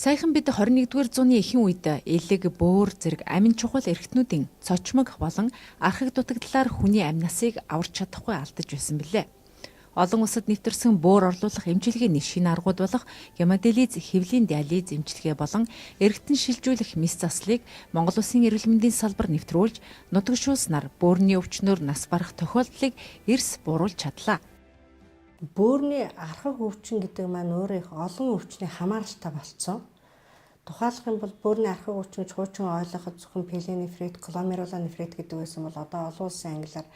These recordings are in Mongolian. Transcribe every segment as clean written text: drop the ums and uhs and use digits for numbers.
Саяхан бид 21-р зууны ихэнх үед элэг, бөөр зэрэг амин чухал эрхтнүүдийн цочмог болон архаг дутагдлаар хүний амь насыг аварч чадахгүй алдаж байсан билээ. Олон улсад нэвтэрсэн бөөр орлуулах эмчилгээний шинэ аргууд болох гемодиализ, хэвлийн диализ эмчилгээ болон эргэтэн шилжүүлэх мэс заслыг Монгол Улсын эрүүл мэндийн салбар нэвтрүүлж, нутагшуулснаар бөөрийн өвчнөөр нас барах тохиолдлыг эрс бууруулж чадлаа. Бөөрийн архаг өвчин гэдэг маань өөрөө их олон өвчний хамааралтай болцсон. Тухайлах юм бол бөөрийн архаг өвчин хуучин ойлгоход зөвхөн пиелонефрит, гломерулонефрит гэдэг байсан бол одоо олон улсын ангилаар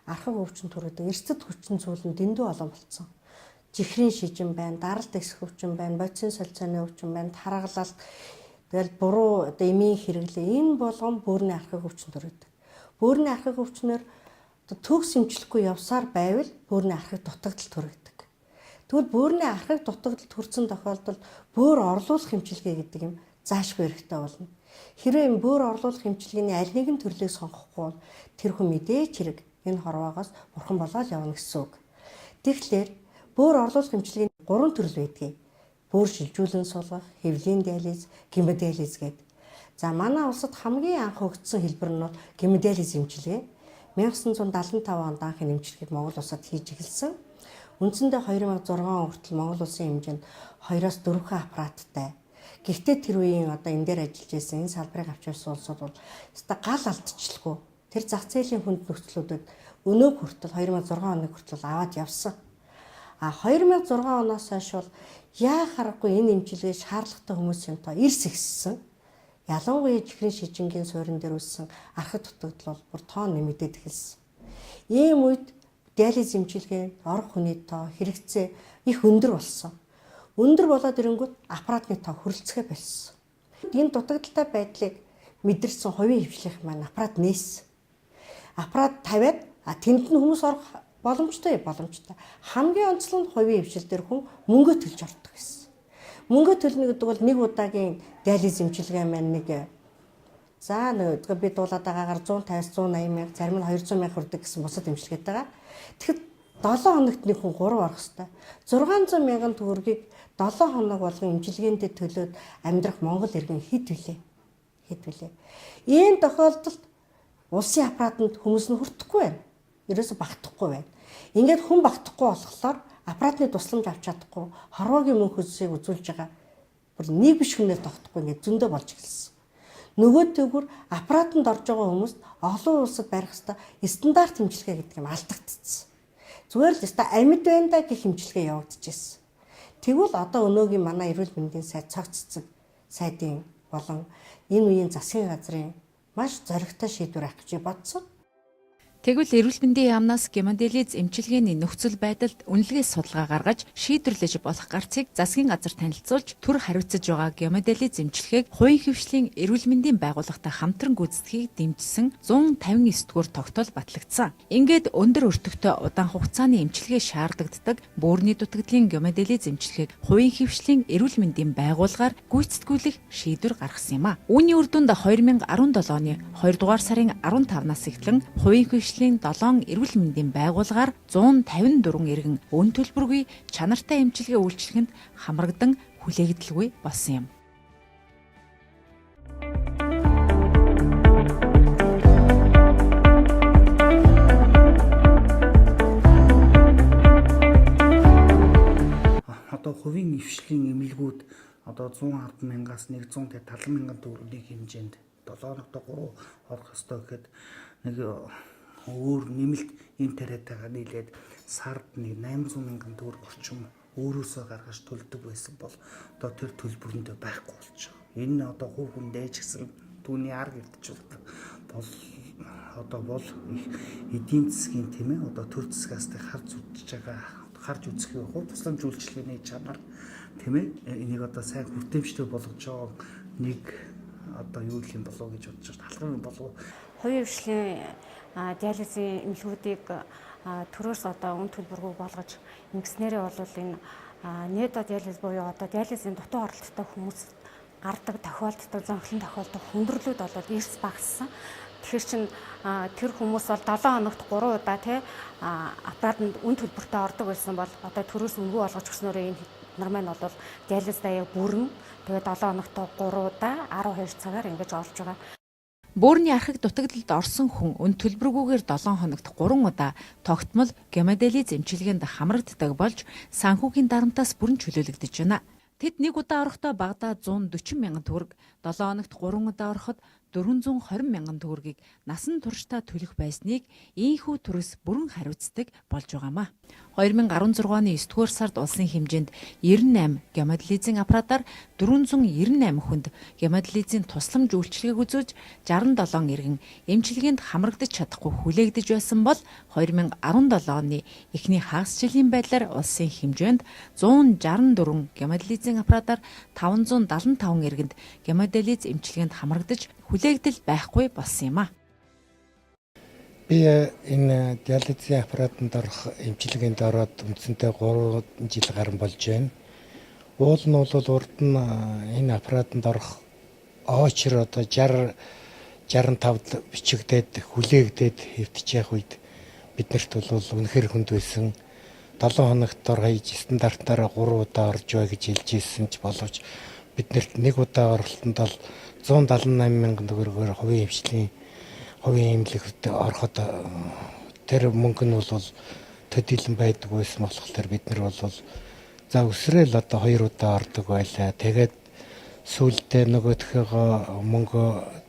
архаг өвчин төрөдөг эрсдэд хүчин зүйл нь дэндүү олон болцсон. Жихрийн шижин байна, даралт эсэх өвчин байна, бодисын солилцооны өвчин байна, таргалалт, тэгэл буруу одоо эмийн хэрэглээ энэ болгон бөөрийн архаг өвчин төрөдөг. Бөөрийн архаг өвчнөр төгс эмчлэхгүй явсаар байвал бөөрийн архаг дутагдал төрөгдөг. Тэгвэл бөөрийн архаг дутагдал төрсэн тохиолдолд бөөр орлуулах эмчилгээ гэдэг юм заашгүй хэрэгтэй болно. Хэрвээ энэ бөөр орлуулах эмчилгээний аль нэгэн төрлийг сонгохгүй бол тэр хүн мэдээч хэрэг энэ хорвоогоос бурхан болоод явна гэсэн үг. Тэгэхээр бөөр орлуулах эмчилгээний 3 төрөл байдгийг. Бөөр шилжүүлэн сулгах, хэвлийн диализ, гемодиализ гэдэг. За манай улсад хамгийн анх өгдсөн хэлбэр нь бол гемодиализ эмчилгээ. 1975 онд анх эмчилгээг Монгол улсад хийж эхэлсэн. Үндсэндээ 2006 он хүртэл Монгол улсын хэмжээнд 2-4 аппараттай. Гэхдээ тэр үеийн одоо энэ дээр ажиллаж байсан энэ салбарыг авч явсан улсууд бол өстой гал алдчихлгүй. Тэр зах зээлийн хүнд нөхцлүүдэд өнөө хүртэл 2006 оны хүртэл аваад явсан. 2006 оноос хойш бол яа харахгүй энэ эмчилгээ шаардлагатай хүмүүсийн тоо эрс ихссэн. Ялангуяа жихрийн шижингийн суурин дээр үүссэн архаг дутагдал бол бүр тоо нэмэгдээд эхэлсэн. Ийм үед диализ эмчилгээ орох хүний тоо хэрэгцээ их өндөр болсон. Өндөр болоод ирэнгүүт аппаратны тоо хүрэлцгээ болсон. Энэ дутагдaltaй байдлыг мэдэрсэн хувийн хвшлийнх маань аппарат нээсэн. Аппарат тавиад тэнд нь хүмүүс орох боломжтой. Хамгийн онцлог нь хувийн хвшил дээр хүн мөнгө төлж ордог гэсэн. Мөнгө төлнө гэдэг бол нэг удаагийн диализ эмчилгээ маань нэг би дуулаад байгаагаар 150-180 мянга, зарим нь 200 мянга хүрдэг гэсэн бусад эмчилгээтэй байгаа. Тэгэхэд 7 хоногт нэг хүн 3 орох хэвээр. 600 мянган төгрөгийг 7 хоног болгон эмчилгээндээ төлөөд амьдрах Монгол иргэн хэд вүлээ. Ийм тохиолдолд улсын аппаратанд хүмүүс нь хүртэхгүй байна. Ерөөсө багтахгүй байна. Ингээд хүн багтахгүй болохоор аппаратны тусламж авч чадахгүй, хорвоогийн мөнх хөсийг үзүүлж байгаа. Бүр нэг биш хүнээр тогтохгүй ингээд зөндөө болж эхэлсэн. Нөгөө төгөр аппаратанд орж байгаа хүмүүст олон улсад барих хэвээр стандарт эмчилгээ гэдэг юм алдагдчихсан. Зүгээр л өстой амьд байна да гэх эмчилгээ явагдчихсэн. Тэгвэл одоо өнөөгийн манай эрүүл мэндийн сайд цогццог сайдын болон энэ үеийн засгийн газрын маш зоригтой шийдвэр авах гэж бодсон. Тэгвэл эрүүл мэндийн яамнаас гемодиализ эмчилгээний нөхцөл байдалд үнэлгээ судалгаа гаргаж шийдвэрлэж болох гарцыг засгийн газар танилцуулж төр хариуцаж байгаа гемодиализ эмчилгээг хувийн хвшлийн эрүүл мэндийн байгууллагатай хамтран гүйцэтгэхийг дэмжсэн 159-р тогтоол батлагдсан. Ингээд өндөр өртөгтэй удаан хугацааны эмчилгээ шаардлагаддаг бөөрийн дутагдлын гемодиализ эмчилгээг хувийн хвшлийн эрүүл мэндийн байгууллагаар гүйцэтгүүлэх шийдвэр гаргасан юм а. Үүний үр дүнд 2017 оны 2 дугаар сарын 15-наас эхлэн хувийн хвшлийн 7 эрүүл мэндийн байгууллагаар 154 иргэн өн төлбөргүй чанартай эмчилгээ үйлчлэхэнд хамрагдан хүлээгдэлгүй болсон юм. Одоо хувийн хвшлийн эмнэлгүүд одоо 110 мянгаас 170 мянган төгрөгийн хэмжээнд 7 хоногт 3 орох ёстой гэхэд нэг өөр нэмэлт ийм тариатайгаа нийлээд сард нэг 800 мянган төгрөг орчим өөрөөсөө гаргаж төлдөг байсан бол одоо тэр төлбөрөндөө байхгүй болж байгаа. Энэ одоо хувь хүндээ ч гэсэн түүний арга ирдчилдэг бол одоо бол эдийн засгийн тийм ээ одоо төр засгаас харж үзэх юм уу тусламж үйлчилгээний чанар тийм ээ энийг одоо сайн хүртээмжтэй болгож байгаа нэг одоо юу юм болов гэж бодож байна. Халах юм болов. Хувийн хвшлийн диализийн эмнэлгүүдийг төрөөс одоо өн төлбөргүй болгож ингэснээрээ бол энэ недо диализ буюу одоо диализийн дутуу оролттой хүмүүс гардаг тохиолддог зөнхлөн тохиолдох хүндрэлүүд болоод эрс багассан. Тэгэхээр чин тэр хүмүүс бол 7 хоногт 3 удаа аппаратанд үн төлбөртэй ордог байсан бол одоо төрөөс өнгө болгож өгснөөрөө энэ нар маань бол диализда яг бүрэн тэгээд 7 хоногт 3 удаа 12 цагаар ингэж олж байгаа. Бөөрийн архаг дутагдалд орсон хүн өн төлбөргүйгээр 7 хоногт 3 удаа тогтмол гемодиализ эмчилгээнд хамрагддаг болж санхүүгийн дарамтаас бүрэн чөлөөлөгдөж байна. Тэд нэг удаа орохдоо багадаа 140 мянган төгрөг, 7 хоногт 3 удаа ороход 420 мянган төгрөгийг насан туршдаа төлөх байсныг ийхүү төрөс бүрэн хариуцдаг болж байгаамаа. 2016 оны 9-р сард улсын хэмжээнд 98 гемодиализийн аппаратаар 498 хүнд гемодиализийн тусламж үйлчилгээг үзүүлж 67 иргэн эмчилгээнд хамрагдаж чадахгүй хүлээгдэж байсан бол 2017 оны эхний хагас жилийн байдлаар улсын хэмжээнд 164 гемодиализийн аппаратаар 575 иргэнд гемодиализ эмчилгээнд хамрагдаж хүлээгдэл байхгүй болсон юм а. Би энэ диализийн аппаратанд орох эмчилгээнд ороод үндсэндээ 3 жил гарсан болж байна. Уул нь бол урд нь энэ аппаратанд орох очор одоо 65-д бичигдээд хүлээгдээд хэвтчих үед биднэрт бол үнэхээр хүнд байсан. 7 хоногт орхиж стандартаараа 3 удаа орж бай гэж хэлж ирсэн ч боловч биднэрт нэг удаа оролтонд бол 178 мянган төгрөгөөр хувийн эмнэлэгт ороход тэр мөнгө нь бол төдийлөн байдаг байсан болохоор бид нар бол за өсрөөл одоо 2 удаа ордог байлаа. Тэгээд сүүлдээ нөгөөхөө мөнгө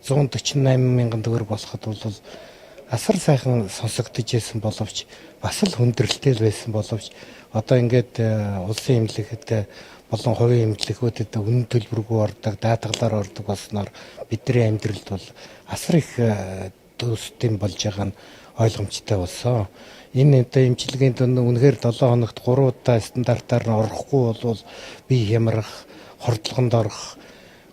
148 мянган төгрөг болоход бол асар сайхан сонсогдож байсан боловч бас л хүндрэлтэй байсан боловч одоо ингээд улсын эмнэлэгт болон хувийн эмнэлэгүүдэд үнэн төлбөргүй ордог, даатгалаар ордог болсноор бидний амьдралд бол асар их төстэй болж байгаа нь ойлгомжтой болсон. Энэ одоо эмчилгээнд үнэхээр 7 хоногт 3 удаа стандартаар нь орохгүй бол би хямрах, хордлогонд орох,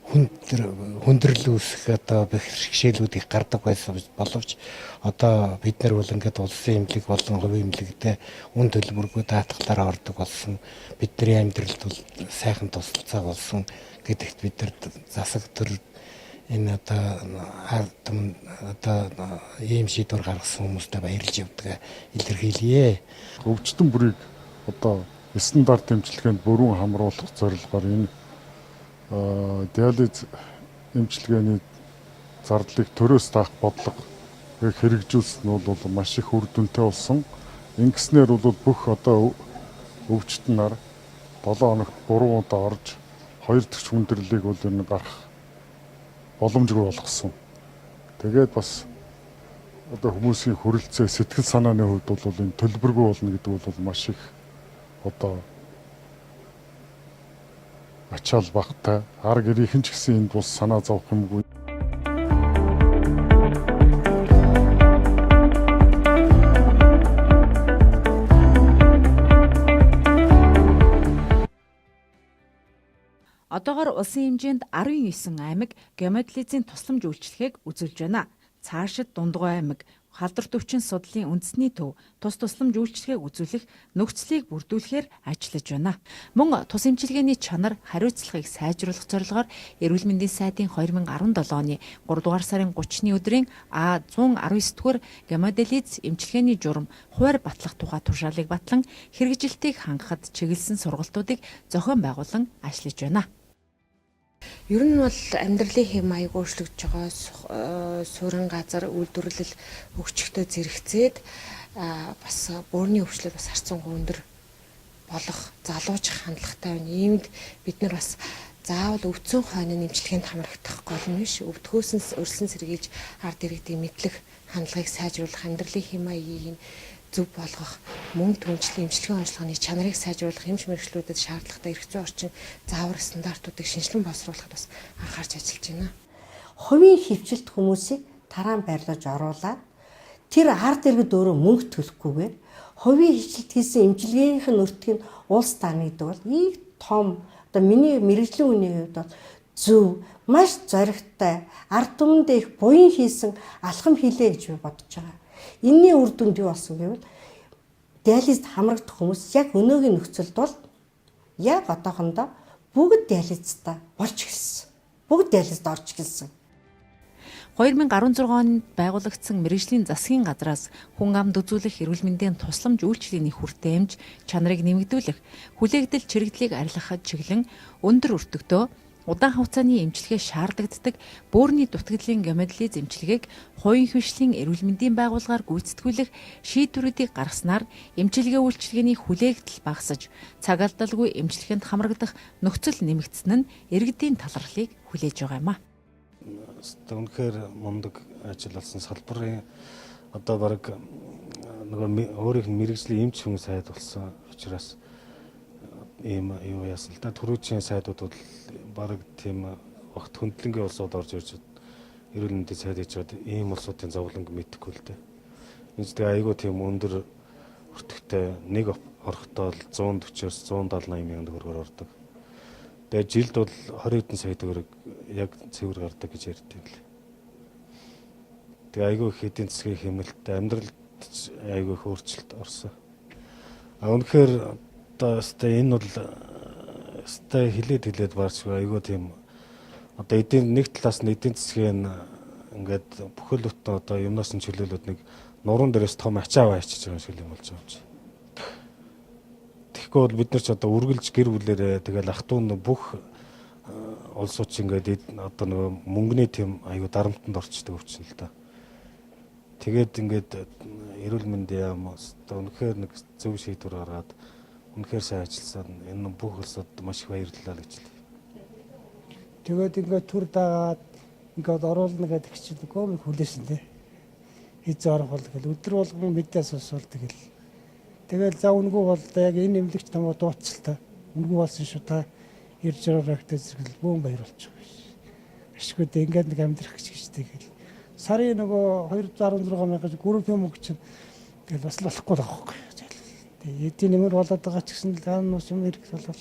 хүндрэл үүсэх одоо бэрхшээлүүд их гардаг байсан боловч одоо бид нар бол ингээд улсын эмнэлэг болон хувийн эмнэлэгтээ үн төлбөргүй даатгалаар ордог болсон. Бидний амьдралд бол сайхан тусалцаа болсон гэдэгт бид нар засаг төр энэ одоо ийм шийдвэр гаргасан хүмүүстээ баярлж явдаг илэрхийлье. Өвчтөн бүрийг одоо стандарт эмчилгээнд бүрэн хамруулах зорилгоор энэ диализ эмчилгээний зардлыг төрөөс таах бодлого хэрэгжүүлсэн нь бол маш их үр дүнтэй болсон. Ингэснээр бол бүх одоо өвчтөн нар 7 хоногт 3 удаа орж 2 дахь хүндрэлийг бол энэ гарах боломжгүй болгосон. Тэгээд бас одоо хүмүүсийн хүрэлцээ сэтгэл санааны хувьд бол энэ төлбөргүй болно гэдэг бол маш их одоо ачаал багтай ар гэрийнхэн ч гэсэн энд бас санаа зовох юмгүй. Одоогоор улсын хэмжээнд 19 аймаг гемодиализийн тусламж үйлчилгээг үзүүлж байна. Цаашид Дундгой аймаг халдварт өвчин судлалын үндэсний төв тус тусламж үйлчилгээг үзүүлэх нөхцөлийг бүрдүүлэхээр ажиллаж байна. Мөн тус эмчилгээний чанар хариуцлагыг сайжруулах зорилгоор Эрүүл мэндийн сайдын 2017 оны 3 дугаар сарын 30-ны өдрийн А119-р гемодиализ эмчилгээний журам хуваар батлах тухай тушаалыг батлан хэрэгжилтийг хангахад чиглэсэн сургалтуудыг зохион байгуулан ажиллаж байна. Ер нь бол амьдралын хэм маяг өөрчлөгдөж байгаа суурин газар үйлдвэрлэл хөгжихдээ зэрэгцээд бас бөөрийн өвчлөл бас харцангуй өндөр болох залуужих хандлагатай байна. Иймд бид нар бас заавал өвцөн хойно нэмжлэгэнд хамрагдах гол нь биш, өвдгөөс өрсөн сэргийлж ард иргэдийн мэдлэг хандлагыг сайжруулах, амьдралын хэм маягийг зөв болгох, мөн түнчлэн эмчилгээний онцлогын чанарыг сайжруулах эмч мэргэжлүүдэд шаардлагатай эрх зүйн орчин заавар стандартуудыг шинжилэн боловсруулахад бас анхаарч ажиллаж байна. Хувийн хөвчлөлт хүмүүсийг тараан байрлаж оруулаад тэр ард иргэд өөрөө мөнгө төлөхгүйгээр хувийн хөвчлөлт хийсэн эмчилгээнийх нь өртгийг нь улс даана гэдэг бол их том одоо миний мэргэжлийн үеийн хувьд бол зөв, маш зоригтой, ард түмэндээ их буян хийсэн алхам хийлээ гэж би бодож байгаа. Энийний үр дүнд юу болсон гэвэл диализд хамрагдах хүмүүс яг өнөөгийн нөхцөлд бол яг одоохондоо бүгд диализтай болж эхэлсэн. Бүгд диализд орж эхэлсэн. 2016 онд байгуулагдсан мэргэжлийн засгийн газраас хүн амд үзүүлэх эрүүл мэндийн тусламж үйлчлийн их хүртээмж чанарыг нэмэгдүүлэх, хүлээгдэл чирэгдлийг арилгахад чиглэн өндөр өртөгтэй удаан хугацааны эмчилгээ шаардлагаддаг бөөрийн дутагдлын гемодиализ эмчилгээг хувийн хвшлийн эрүүл мэндийн байгууллагаар гүйцэтгүүлэх шийдвэрүүдийг гаргаснаар эмчилгээ үйлчилгээний хүлээгдэл багасж, цаг алдалгүй эмчилгээнд хамрагдах нөхцөл нэмэгдсэн нь иргэдийн талархлыг хүлээж байгаа юм а. Үнэхээр мундаг ажил болсон салбарын одоо баг нөгөө өөрийнх нь мэрэгжлийн эмч хүн сайд болсон учраас ийм юу яасан л да. Төрөөчийн сайдууд бол баг тийм огт хөндлөнгийн улсууд орж ирж эрүүл мэндийн сайд хийж чад ийм улсуудын зовлонг мэдэхгүй л дээ. Энд тэгээ айгүй тийм өндөр өртөгтэй нэг орохтой бол 140-оос 170-80 мянган төгрөгөөр ордог. Тэгээ жилд бол 20 хэдэн сая төгрөг яг цэвэр гардаг гэж ярьдаг юм л. Тэгээ айгүй их эдийн засгийн хэмнэлттэй амьдралд айгүй их өөрчлөлт орсон. Үнэхээр одоо энэ бол хилээд баарчгүй айгүй тийм одоо нэг талаас нь эдийн засгийн ингээд бүхэл бүтэн одоо юмнаас нь чөлөөлөд нэг нуруунд дээрээс том ачаа аваачиж байгаа шиг юм болж байгаа юм чи. Тэгэхгүй бол бид нар ч одоо үргэлж гэр бүлээрээ тэгэл ах トゥ нь бүх улсууд ч ингээд одоо нөгөө мөнгөний тийм аюу дарамтанд орчдөг өвчин л да. Тэгээд ингээд эрүүл мэндийн яам одоо үнэхээр нэг зөв шийдвэр гаргаад үнэхээр сайн ажилласан энэ бүх улсууд маш их баярлалаа гэж хэлье. Тэгээд ингээд төр дагаад ингээд оруулна гэдэг чинь гомыг хүлээсэн дээ. Хизээ орох бол тэгэл өдөр болгон мэдээ сонсвол тэгэл за үнгүү бол яг энэ эмнэлэгч намайг дууцлаа. Үнгүү болсон шүү та ирж байгаатай зэрэгэл бөөн баяр болчих биш. Ашгүй дээ ингээд нэг амьдрах гэж тэгэл. Сарын нөгөө 216 мянга гүрэн юм гэж тэгэл бас болохгүй байхгүй. Тэгээ эдийн нэмэр болоод байгаа ч гэсэн л гаан нус юм ирэх болол